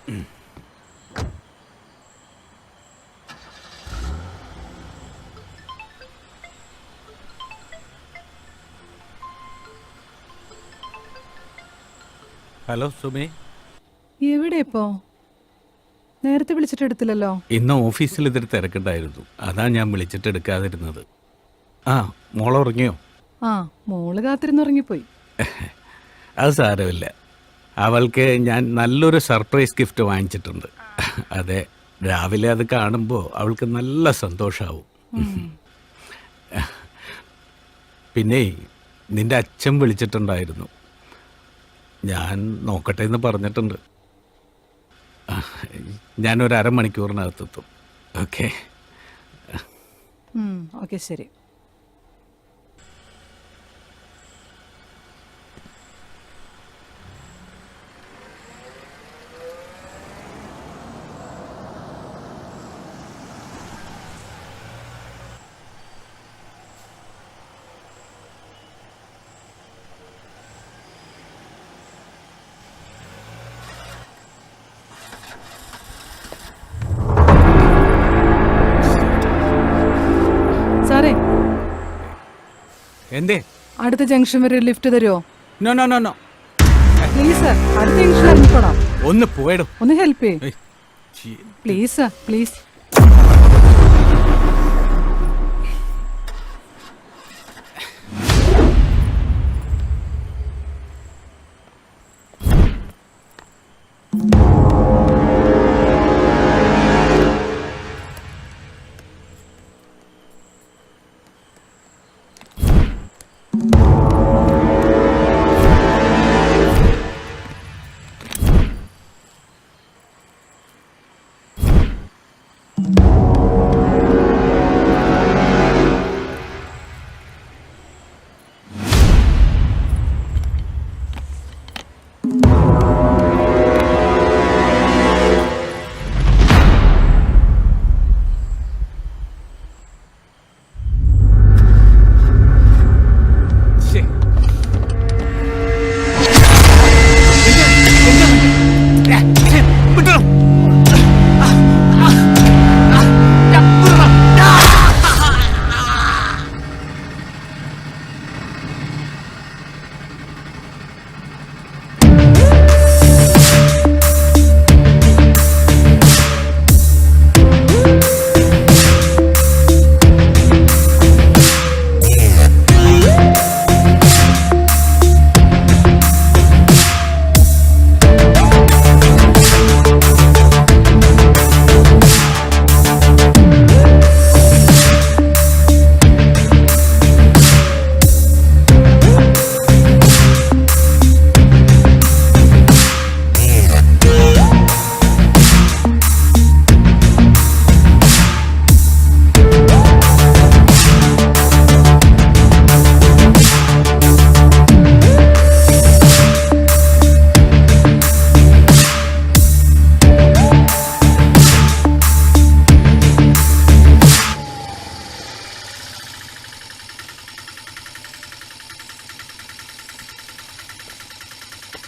Hello Sumi, എവിടെ ഇപ്പോ? നേരത്തെ വിളിച്ചിട്ട് എടുത്തില്ലല്ലോ. ഇന്ന് ഓഫീസിൽ ഇതൊരു തിരക്കുണ്ടായിരുന്നു, അതാ ഞാൻ വിളിച്ചിട്ട് എടുക്കാതിരുന്നത്. ആ, മോൾ ഉറങ്ങിയോ? ആ, മോള് കാത്തിരുന്നുറങ്ങിപ്പോയി. അത് സാരമില്ല, അവൾക്ക് ഞാൻ നല്ലൊരു സർപ്രൈസ് ഗിഫ്റ്റ് വാങ്ങിച്ചിട്ടുണ്ട്. അതെ, രാവിലെ അത് കാണുമ്പോൾ അവൾക്ക് നല്ല സന്തോഷമാവും. പിന്നെ നിന്റെ അച്ഛൻ വിളിച്ചിട്ടുണ്ടായിരുന്നു, ഞാൻ നോക്കട്ടെ എന്ന് പറഞ്ഞിട്ടുണ്ട്. ഞാനൊരു അരമണിക്കൂറിനകത്തെത്തും. ഓക്കെ? ഓക്കെ, ശരി. സാറേ, എന്തേ? അടുത്ത ജംഗ്ഷൻ വരെ ലിഫ്റ്റ് തരുമോ? No no no no, please sir, അടുത്ത ജംഗ്ഷൻ ഇറങ്ങിക്കോളാം. ഒന്ന് പോയിടും. ഒന്ന് ഹെൽപ്പ് ചെയ്യ് പ്ലീസ് സാർ, പ്ലീസ്.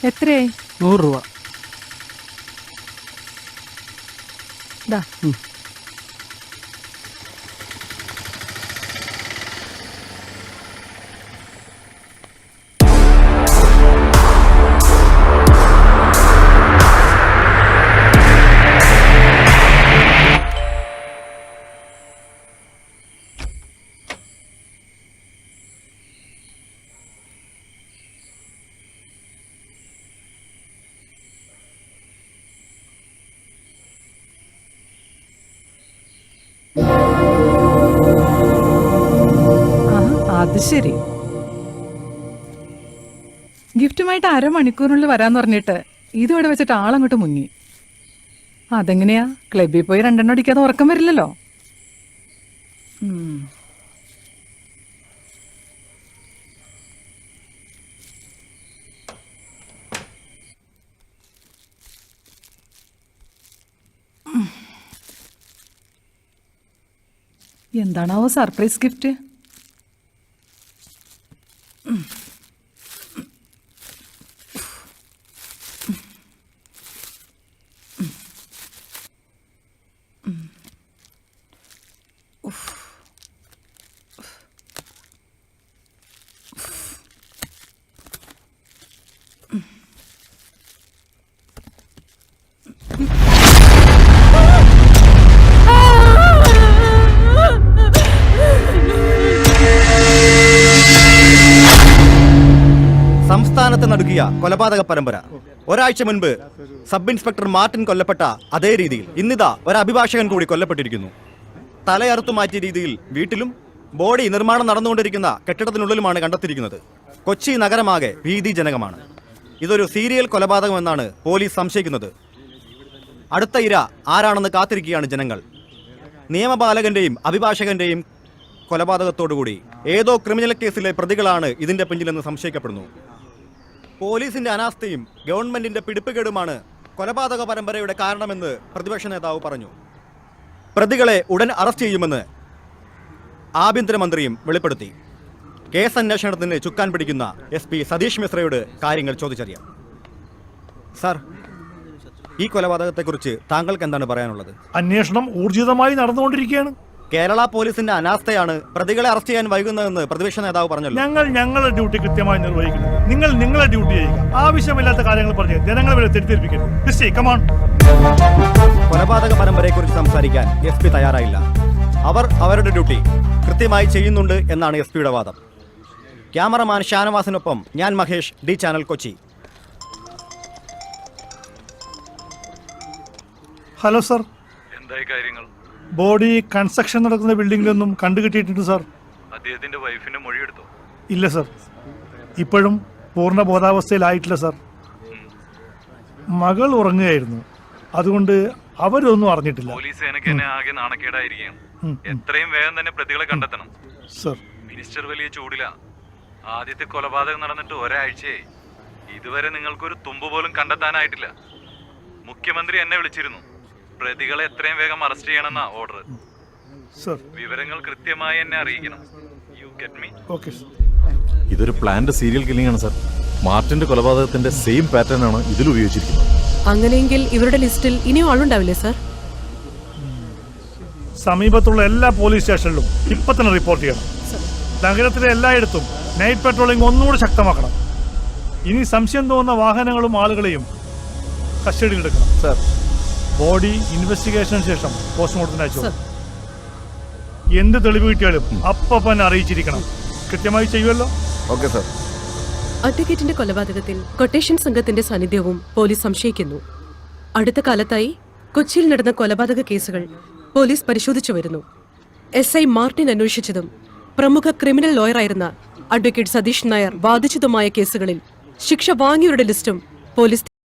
എത്രയായി? 100 രൂപ. ദാ. അത് ശരി, ഗിഫ്റ്റുമായിട്ട് അരമണിക്കൂറിനുള്ളിൽ വരാന്ന് പറഞ്ഞിട്ട് ഇതോടെ വെച്ചിട്ട് ആളങ്ങോട്ട് മുങ്ങി. അതെങ്ങനെയാ? ക്ലബിൽ പോയി 2 എണ്ണം അടിക്കാതെ ഉറക്കം വരില്ലല്ലോ. എന്താണാവോ സർപ്രൈസ് ഗിഫ്റ്റ്? നൽകിയ കൊലപാതക പരമ്പര. ഒരാഴ്ച മുൻപ് സബ് ഇൻസ്പെക്ടർ മാർട്ടിൻ കൊല്ലപ്പെട്ട അതേ രീതിയിൽ ഇന്നിതാ ഒരു അഭിഭാഷകൻ കൂടി കൊല്ലപ്പെട്ടിരിക്കുന്നു. തലയറുത്തു മാറ്റിയ രീതിയിൽ വീട്ടിലും ബോഡി നിർമ്മാണം നടന്നുകൊണ്ടിരിക്കുന്ന കെട്ടിടത്തിനുള്ളിലുമാണ് കണ്ടെത്തിയിരിക്കുന്നത്. കൊച്ചി നഗരമാകെ ഭീതിജനകമാണ്. ഇതൊരു സീരിയൽ കൊലപാതകമെന്നാണ് പോലീസ് സംശയിക്കുന്നത്. അടുത്ത ഇര ആരാണെന്ന് കാത്തിരിക്കുകയാണ് ജനങ്ങൾ. നിയമപാലകന്റെയും അഭിഭാഷകന്റെയും കൊലപാതകത്തോടുകൂടി ഏതോ ക്രിമിനൽ കേസിലെ പ്രതികളാണ് ഇതിന്റെ പിന്നിലെന്ന് സംശയിക്കപ്പെടുന്നു. പോലീസിന്റെ അനാസ്ഥയും ഗവൺമെന്റിന്റെ പിടിപ്പുകേടുമാണ് കൊലപാതക പരമ്പരയുടെ കാരണമെന്ന് പ്രതിപക്ഷ നേതാവ് പറഞ്ഞു. പ്രതികളെ ഉടൻ അറസ്റ്റ് ചെയ്യുമെന്ന് ആഭ്യന്തരമന്ത്രിയും വെളിപ്പെടുത്തി. കേസ് അന്വേഷണത്തിന് ചുക്കാൻ പിടിക്കുന്ന SP സതീഷ് മിശ്രയോട് കാര്യങ്ങൾ ചോദിച്ചറിയാം. സാർ, ഈ കൊലപാതകത്തെക്കുറിച്ച് താങ്കൾക്ക് എന്താണ് പറയാനുള്ളത്? അന്വേഷണം ഊർജിതമായി നടന്നുകൊണ്ടിരിക്കുകയാണ്. കേരള പോലീസിന്റെ അനാസ്ഥയാണ് പ്രതികളെ അറസ്റ്റ് ചെയ്യാൻ വൈകുന്നതെന്ന് പ്രതിപക്ഷ നേതാവ് പറഞ്ഞല്ലോ. ഞങ്ങൾ ഞങ്ങളുടെ ഡ്യൂട്ടി കൃത്യമായി നിർവഹിക്കുന്നു. നിങ്ങൾ നിങ്ങളുടെ ഡ്യൂട്ടി ചെയ്യുക. ആവശ്യമില്ലാത്ത കാര്യങ്ങൾ പറഞ്ഞ് ജനങ്ങളെ വരെ തെറ്റിദ്ധരിപ്പിക്കരുത്. കമാൺ. കൊലപാതക പരമ്പരയെക്കുറിച്ച് സംസാരിക്കാൻ SP തയ്യാറായില്ല. അവർ അവരുടെ ഡ്യൂട്ടി കൃത്യമായി ചെയ്യുന്നുണ്ട് എന്നാണ് SP വാദം. ക്യാമറമാൻ ഷാനവാസിനൊപ്പം ഞാൻ Mahesh, D channel Kochi. Hello sir, എന്തായി കാര്യങ്ങൾ? ബോഡി കൺസ്ട്രക്ഷൻ നടക്കുന്ന ബിൽഡിംഗിലൊന്നും കണ്ടുകിട്ടിയിട്ടുണ്ട് സാർ. അദ്ദേഹത്തിന്റെ വൈഫിന്റെ മൊഴിയെടുത്തോ? ഇല്ല സർ, ഇപ്പോഴും പൂർണ്ണ ബോധാവസ്ഥയിലായിട്ടില്ല സർ. മകൾ ഉറങ്ങുകയായിരുന്നു, അതുകൊണ്ട് അവരൊന്നും അറിഞ്ഞിട്ടില്ല. പോലീസ് സേനയ്ക്ക് തന്നെ ആകെ നാണക്കേടായിരിക്കും. എത്രയും വേഗം തന്നെ പ്രതികളെ കണ്ടെത്തണം സർ. മിനിസ്റ്റർ വലിയ ചൂടില. ആദ്യത്തെ കൊലപാതകം നടന്നിട്ട് ഒരാഴ്ചയായി. ഇതുവരെ നിങ്ങൾക്കൊരു തുമ്പ് പോലും കണ്ടെത്താനായിട്ടില്ല. മുഖ്യമന്ത്രി എന്നെ വിളിച്ചിരുന്നു. പ്രതികളെ എത്രയും വേഗം അറസ്റ്റ് ചെയ്യണമെന്നാ ഓർഡർ. സർ, വിവരങ്ങൾ കൃത്യമായി എന്നെ അറിയിക്കണം. You get me? Okay sir. ഇതൊരു പ്ലാൻഡ് സീരിയൽ കില്ലിംഗ് ആണ് സർ. മാർട്ടിന്റെ കൊലപാതകത്തിന്റെ സെയിം പാറ്റേൺ ആണ് ഇതിൽ ഉപയോഗിച്ചിരിക്കുന്നത്. അങ്ങനെയെങ്കിൽ ഇവരുടെ ലിസ്റ്റിൽ ഇനിയും ആളുണ്ടാവില്ലേ സർ? സമീപത്തുള്ള എല്ലാ പോലീസ് സ്റ്റേഷനിലും ഇപ്പൊ തന്നെ റിപ്പോർട്ട് ചെയ്യണം. നഗരത്തിലെ എല്ലായിടത്തും നൈറ്റ് പെട്രോളിംഗ് ഒന്നുകൂടി ശക്തമാക്കണം. ഇനി സംശയം തോന്നുന്ന വാഹനങ്ങളും ആളുകളെയും കസ്റ്റഡിയിലെടുക്കണം സർ. ബോഡി ഇൻവെസ്റ്റിഗേഷന് ശേഷം പോസ്റ്റ്മോർട്ടത്തിന് അയച്ചു. എന്ത് തെളിവ് കിട്ടിയാലും അപ്പം അറിയിച്ചിരിക്കണം. കൃത്യമായി ചെയ്യുമല്ലോ? Okay sir. അഡ്വക്കേറ്റിന്റെ കൊലപാതകത്തിൽ കൊട്ടേഷൻ സംഘത്തിന്റെ സാന്നിധ്യവും പോലീസ് സംശയിക്കുന്നു. അടുത്ത കാലത്തായി കൊച്ചിയിൽ നടന്ന കൊലപാതക കേസുകൾ പോലീസ് പരിശോധിച്ചു വരുന്നു. SI മാർട്ടിൻ അന്വേഷിച്ചതും പ്രമുഖ ക്രിമിനൽ ലോയറായിരുന്ന അഡ്വക്കേറ്റ് സതീഷ് നായർ വാദിച്ചതുമായ കേസുകളിൽ ശിക്ഷ വാങ്ങിയവരുടെ ലിസ്റ്റും പോലീസ്